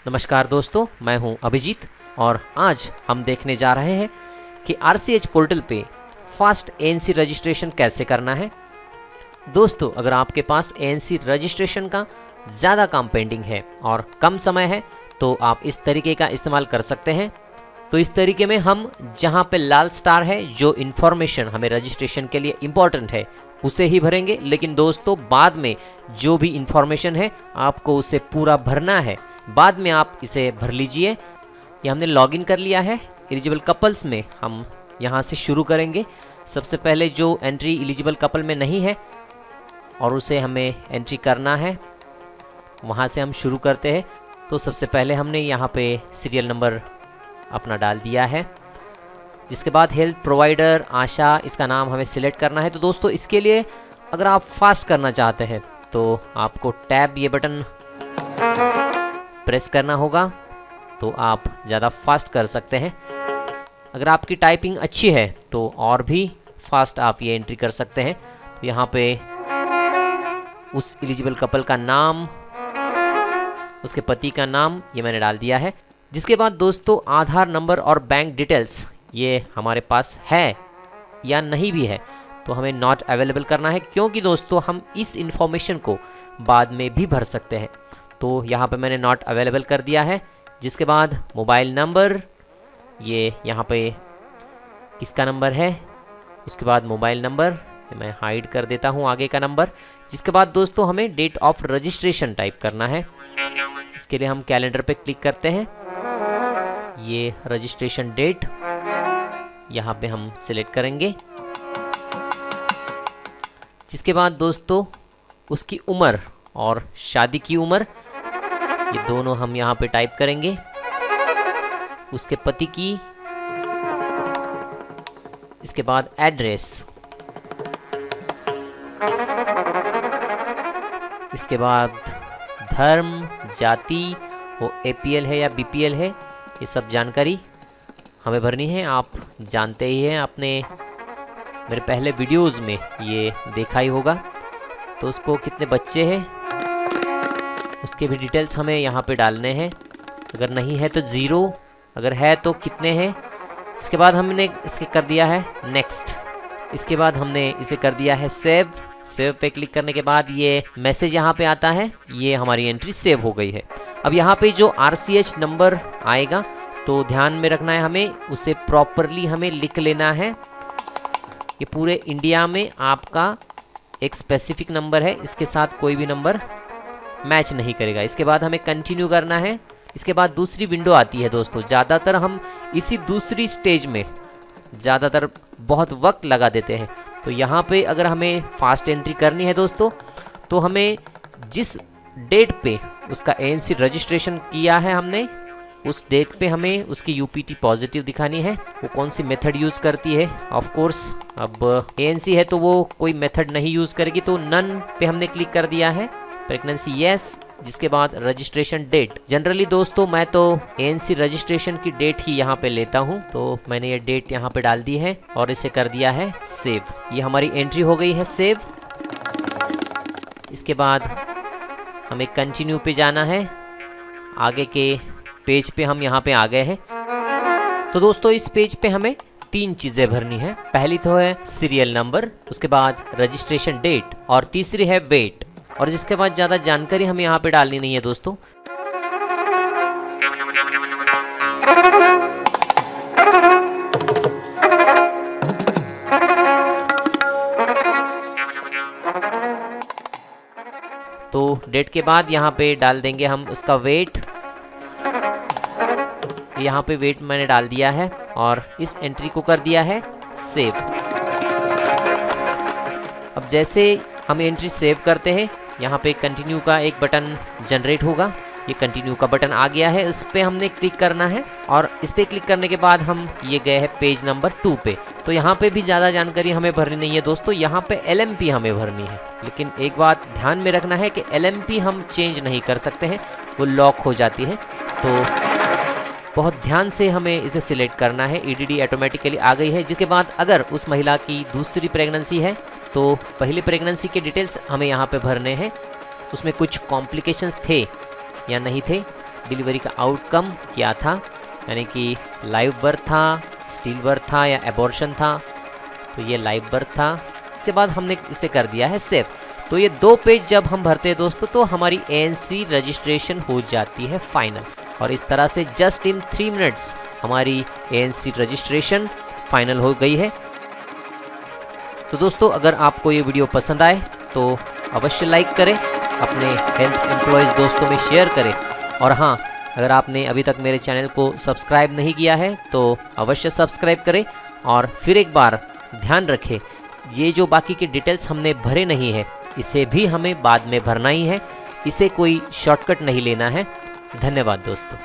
नमस्कार दोस्तों, मैं हूं अभिजीत और आज हम देखने जा रहे हैं कि RCH पोर्टल पे फास्ट ANC रजिस्ट्रेशन कैसे करना है। दोस्तों, अगर आपके पास ANC रजिस्ट्रेशन का ज़्यादा काम पेंडिंग है और कम समय है तो आप इस तरीके का इस्तेमाल कर सकते हैं। तो इस तरीके में हम जहां पे लाल स्टार है, जो इन्फॉर्मेशन हमें रजिस्ट्रेशन के लिए इम्पॉर्टेंट है उसे ही भरेंगे, लेकिन दोस्तों बाद में जो भी इन्फॉर्मेशन है आपको उसे पूरा भरना है। बाद में आप इसे भर लीजिए। ये हमने लॉगिन कर लिया है। एलिजिबल कपल्स में हम यहाँ से शुरू करेंगे। सबसे पहले जो एंट्री एलिजिबल कपल में नहीं है और उसे हमें एंट्री करना है, वहाँ से हम शुरू करते हैं। तो सबसे पहले हमने यहाँ पे सीरियल नंबर अपना डाल दिया है, जिसके बाद हेल्थ प्रोवाइडर आशा इसका नाम हमें सिलेक्ट करना है। तो दोस्तों इसके लिए अगर आप फास्ट करना चाहते हैं तो आपको टैब ये बटन प्रेस करना होगा, तो आप ज़्यादा फास्ट कर सकते हैं। अगर आपकी टाइपिंग अच्छी है तो और भी फास्ट आप ये एंट्री कर सकते हैं। तो यहाँ पे उस एलिजिबल कपल का नाम, उसके पति का नाम ये मैंने डाल दिया है। जिसके बाद दोस्तों आधार नंबर और बैंक डिटेल्स ये हमारे पास है या नहीं भी है तो हमें नॉट अवेलेबल करना है, क्योंकि दोस्तों हम इस इंफॉर्मेशन को बाद में भी भर सकते हैं। तो यहाँ पे मैंने नॉट अवेलेबल कर दिया है। जिसके बाद मोबाइल नंबर, ये यहाँ पे किसका नंबर है, उसके बाद मोबाइल नंबर मैं हाइड कर देता हूँ आगे का नंबर। जिसके बाद दोस्तों हमें डेट ऑफ रजिस्ट्रेशन टाइप करना है। इसके लिए हम कैलेंडर पे क्लिक करते हैं। ये रजिस्ट्रेशन डेट यहाँ पे हम सिलेक्ट करेंगे। जिसके बाद दोस्तों उसकी उम्र और शादी की उम्र ये दोनों हम यहाँ पे टाइप करेंगे। उसके पति की, इसके बाद एड्रेस, इसके बाद धर्म, जाति, वो APL है या BPL है, ये सब जानकारी हमें भरनी है। आप जानते ही हैं, आपने मेरे पहले वीडियोस में ये देखा ही होगा। तो उसको कितने बच्चे हैं उसके भी डिटेल्स हमें यहाँ पे डालने हैं। अगर नहीं है तो 0, अगर है तो कितने हैं। इसके बाद हमने इसे कर दिया है नेक्स्ट। इसके बाद हमने इसे कर दिया है सेव। सेव पे क्लिक करने के बाद ये मैसेज यहाँ पे आता है, ये हमारी एंट्री सेव हो गई है। अब यहाँ पे जो RCH नंबर आएगा तो ध्यान में रखना है, हमें उसे प्रॉपरली हमें लिख लेना है। ये पूरे इंडिया में आपका एक स्पेसिफिक नंबर है, इसके साथ कोई भी नंबर मैच नहीं करेगा। इसके बाद हमें कंटिन्यू करना है। इसके बाद दूसरी विंडो आती है दोस्तों। ज़्यादातर हम इसी दूसरी स्टेज में ज़्यादातर बहुत वक्त लगा देते हैं। तो यहाँ पे अगर हमें फास्ट एंट्री करनी है दोस्तों, तो हमें जिस डेट पे उसका ANC रजिस्ट्रेशन किया है हमने, उस डेट पे हमें उसकी UPT पॉजिटिव दिखानी है। वो कौन सी मेथड यूज़ करती है, ऑफ कोर्स अब ANC है तो वो कोई मेथड नहीं यूज़ करेगी, तो नन पे हमने क्लिक कर दिया है। Pregnancy yes. जिसके बाद रजिस्ट्रेशन डेट, जनरली दोस्तों मैं तो ANC रजिस्ट्रेशन की डेट ही यहाँ पे लेता हूँ, तो मैंने ये डेट यहाँ पे डाल दी है और इसे कर दिया है सेव। ये हमारी एंट्री हो गई है सेव। इसके बाद हमें कंटिन्यू पे जाना है। आगे के पेज पे हम यहाँ पे आ गए हैं। तो दोस्तों इस पेज पे हमें 3 चीज़ें भरनी है। पहली तो है सीरियल नंबर, उसके बाद रजिस्ट्रेशन डेट और तीसरी है वेट। और जिसके बाद ज़्यादा जानकारी हमें यहाँ पे डालनी नहीं है दोस्तों। तो डेट के बाद यहाँ पे डाल देंगे हम उसका वेट। यहाँ पे वेट मैंने डाल दिया है और इस एंट्री को कर दिया है सेव। अब जैसे हम एंट्री सेव करते हैं, यहाँ पे कंटिन्यू का एक बटन जनरेट होगा। ये कंटिन्यू का बटन आ गया है, इस पे हमने क्लिक करना है और इस पे क्लिक करने के बाद हम ये गए हैं पेज नंबर 2 पे। तो यहाँ पे भी ज़्यादा जानकारी हमें भरनी नहीं है दोस्तों। यहाँ पे LMP हमें भरनी है, लेकिन एक बात ध्यान में रखना है कि LMP हम चेंज नहीं कर सकते हैं, वो लॉक हो जाती है। तो बहुत ध्यान से हमें इसे सिलेक्ट करना है। EDD ऑटोमेटिकली आ गई है। जिसके बाद अगर उस महिला की दूसरी प्रेगनेंसी है तो पहली प्रेगनेंसी के डिटेल्स हमें यहाँ पे भरने हैं। उसमें कुछ कॉम्प्लिकेशंस थे या नहीं थे, डिलीवरी का आउटकम क्या था, यानी कि लाइव बर्थ था, स्टिल बर्थ था या एबॉर्शन था। तो ये लाइव बर्थ था। इसके बाद हमने इसे कर दिया है सेव। तो ये 2 पेज जब हम भरते हैं दोस्तों तो हमारी ANC रजिस्ट्रेशन हो जाती है फाइनल। और इस तरह से जस्ट इन 3 मिनट्स हमारी ANC रजिस्ट्रेशन फाइनल हो गई है। तो दोस्तों अगर आपको ये वीडियो पसंद आए तो अवश्य लाइक करें, अपने हेल्थ एम्प्लॉयज़ दोस्तों में शेयर करें। और हाँ, अगर आपने अभी तक मेरे चैनल को सब्सक्राइब नहीं किया है तो अवश्य सब्सक्राइब करें। और फिर एक बार ध्यान रखें, ये जो बाकी की डिटेल्स हमने भरे नहीं है इसे भी हमें बाद में भरना ही है, इसे कोई शॉर्टकट नहीं लेना है। धन्यवाद दोस्तों।